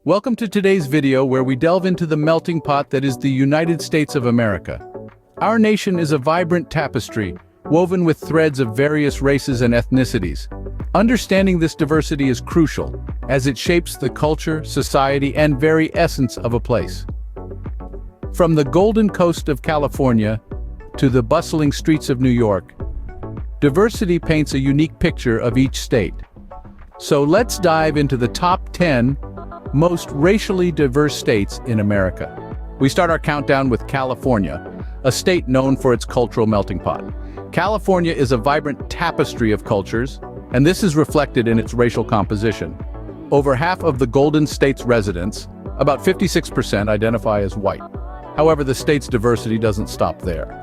Welcome to today's video where we delve into the melting pot that is the United States of America. Our nation is a vibrant tapestry, woven with threads of various races and ethnicities. Understanding this diversity is crucial, as it shapes the culture, society, and very essence of a place. From the Golden Coast of California to the bustling streets of New York, diversity paints a unique picture of each state. So let's dive into the top 10 most racially diverse states in America. We start our countdown with California, a state known for its cultural melting pot. California is a vibrant tapestry of cultures, and this is reflected in its racial composition. Over half of the Golden State's residents, about 56%, identify as white. However, the state's diversity doesn't stop there.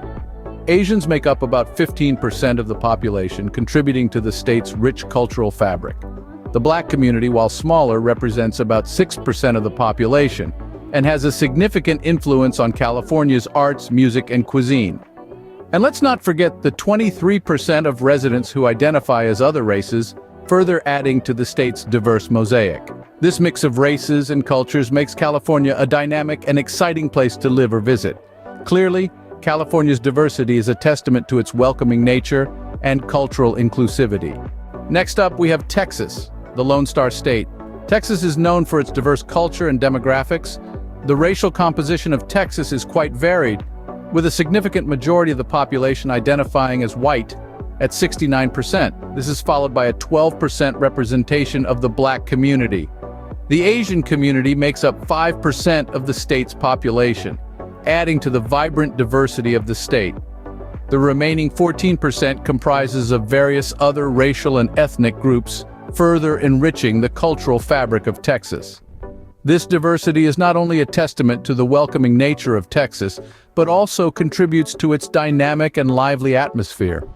Asians make up about 15% of the population, contributing to the state's rich cultural fabric. The Black community, while smaller, represents about 6% of the population and has a significant influence on California's arts, music, and cuisine. And let's not forget the 23% of residents who identify as other races, further adding to the state's diverse mosaic. This mix of races and cultures makes California a dynamic and exciting place to live or visit. Clearly, California's diversity is a testament to its welcoming nature and cultural inclusivity. Next up, we have Texas, the Lone Star State. Texas is known for its diverse culture and demographics. The racial composition of Texas is quite varied, with a significant majority of the population identifying as white at 69%. This is followed by a 12% representation of the Black community. The Asian community makes up 5% of the state's population, adding to the vibrant diversity of the state. The remaining 14% comprises of various other racial and ethnic groups, further enriching the cultural fabric of Texas. This diversity is not only a testament to the welcoming nature of Texas, but also contributes to its dynamic and lively atmosphere.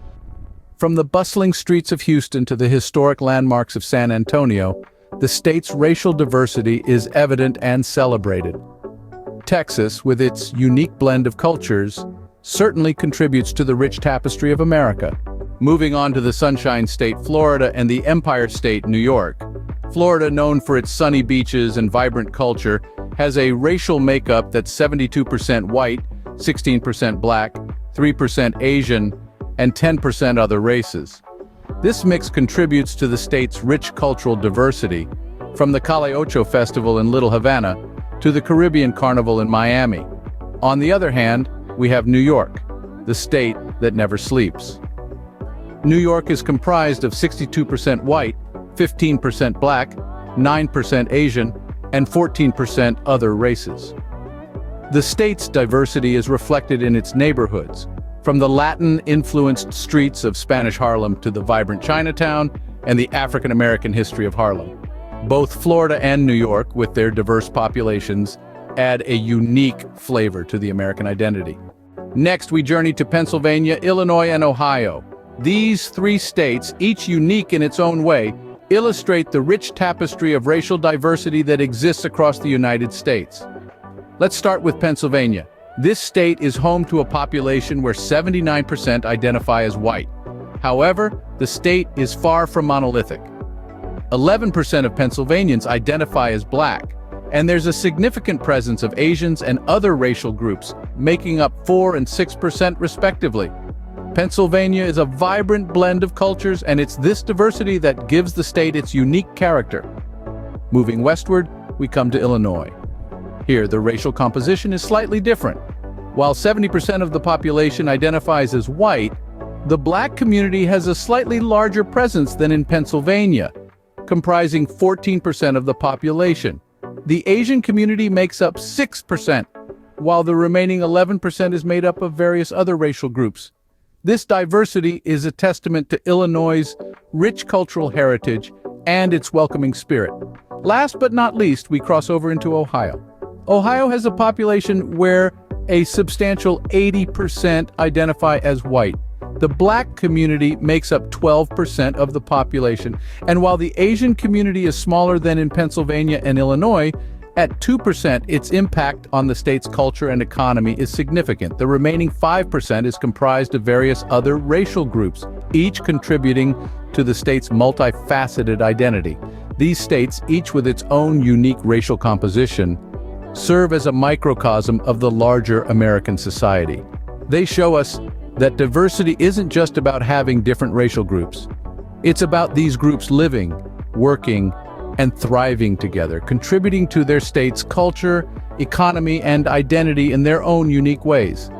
From the bustling streets of Houston to the historic landmarks of San Antonio, the state's racial diversity is evident and celebrated. Texas, with its unique blend of cultures, certainly contributes to the rich tapestry of America. Moving on to the Sunshine State, Florida, and the Empire State, New York. Florida, known for its sunny beaches and vibrant culture, has a racial makeup that's 72% white, 16% Black, 3% Asian, and 10% other races. This mix contributes to the state's rich cultural diversity, from the Calle Ocho Festival in Little Havana to the Caribbean Carnival in Miami. On the other hand, we have New York, the state that never sleeps. New York is comprised of 62% white, 15% Black, 9% Asian, and 14% other races. The state's diversity is reflected in its neighborhoods, from the Latin-influenced streets of Spanish Harlem to the vibrant Chinatown and the African-American history of Harlem. Both Florida and New York, with their diverse populations, add a unique flavor to the American identity. Next, we journey to Pennsylvania, Illinois, and Ohio. These three states, each unique in its own way, illustrate the rich tapestry of racial diversity that exists across the United States. Let's start with Pennsylvania. This state is home to a population where 79% identify as white. However, the state is far from monolithic. 11% of Pennsylvanians identify as Black, and there's a significant presence of Asians and other racial groups, making up 4% and 6% respectively. Pennsylvania is a vibrant blend of cultures, and it's this diversity that gives the state its unique character. Moving westward, we come to Illinois. Here, the racial composition is slightly different. While 70% of the population identifies as white, the Black community has a slightly larger presence than in Pennsylvania, comprising 14% of the population. The Asian community makes up 6%, while the remaining 11% is made up of various other racial groups. This diversity is a testament to Illinois' rich cultural heritage and its welcoming spirit. Last but not least, we cross over into Ohio. Ohio has a population where a substantial 80% identify as white. The Black community makes up 12% of the population, and while the Asian community is smaller than in Pennsylvania and Illinois, at 2%, its impact on the state's culture and economy is significant. The remaining 5% is comprised of various other racial groups, each contributing to the state's multifaceted identity. These states, each with its own unique racial composition, serve as a microcosm of the larger American society. They show us that diversity isn't just about having different racial groups. It's about these groups living, working, and thriving together, contributing to their state's culture, economy, and identity in their own unique ways.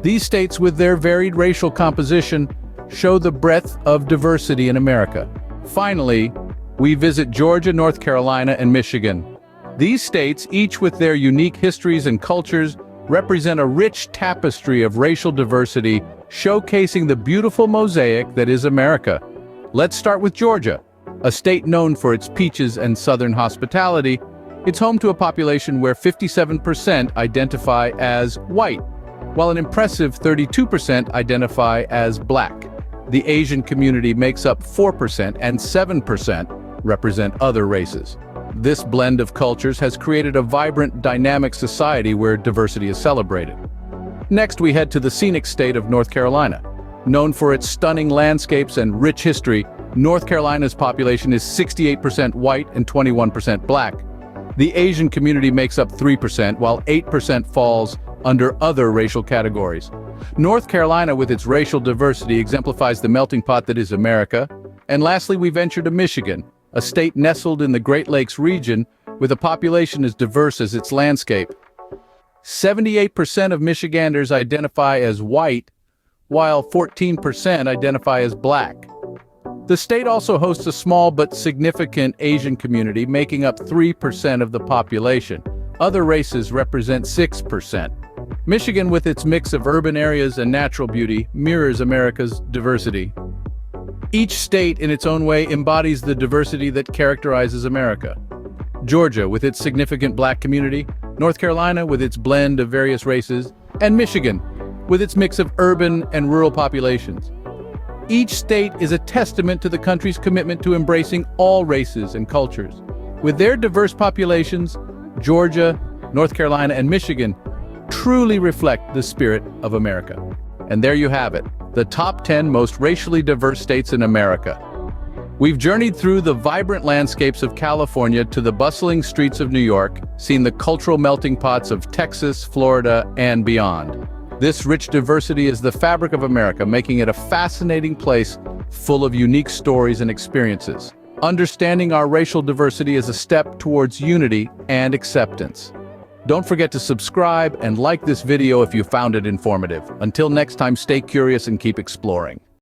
These states, with their varied racial composition, show the breadth of diversity in America. Finally, we visit Georgia, North Carolina, and Michigan. These states, each with their unique histories and cultures, represent a rich tapestry of racial diversity, showcasing the beautiful mosaic that is America. Let's start with Georgia, a state known for its peaches and southern hospitality. It's home to a population where 57% identify as white, while an impressive 32% identify as black. The Asian community makes up 4% and 7% represent other races. This blend of cultures has created a vibrant, dynamic society where diversity is celebrated. Next, we head to the scenic state of North Carolina. Known for its stunning landscapes and rich history, North Carolina's population is 68% white and 21% black. The Asian community makes up 3%, while 8% falls under other racial categories. North Carolina, with its racial diversity, exemplifies the melting pot that is America. And lastly, we venture to Michigan, a state nestled in the Great Lakes region with a population as diverse as its landscape. 78% of Michiganders identify as white, while 14% identify as black. The state also hosts a small but significant Asian community, making up 3% of the population. Other races represent 6%. Michigan, with its mix of urban areas and natural beauty, mirrors America's diversity. Each state, in its own way, embodies the diversity that characterizes America. Georgia, with its significant black community, North Carolina, with its blend of various races, and Michigan, with its mix of urban and rural populations. Each state is a testament to the country's commitment to embracing all races and cultures. With their diverse populations, Georgia, North Carolina, and Michigan truly reflect the spirit of America. And there you have it, the top 10 most racially diverse states in America. We've journeyed through the vibrant landscapes of California to the bustling streets of New York, seen the cultural melting pots of Texas, Florida, and beyond. This rich diversity is the fabric of America, making it a fascinating place full of unique stories and experiences. Understanding our racial diversity is a step towards unity and acceptance. Don't forget to subscribe and like this video if you found it informative. Until next time, stay curious and keep exploring.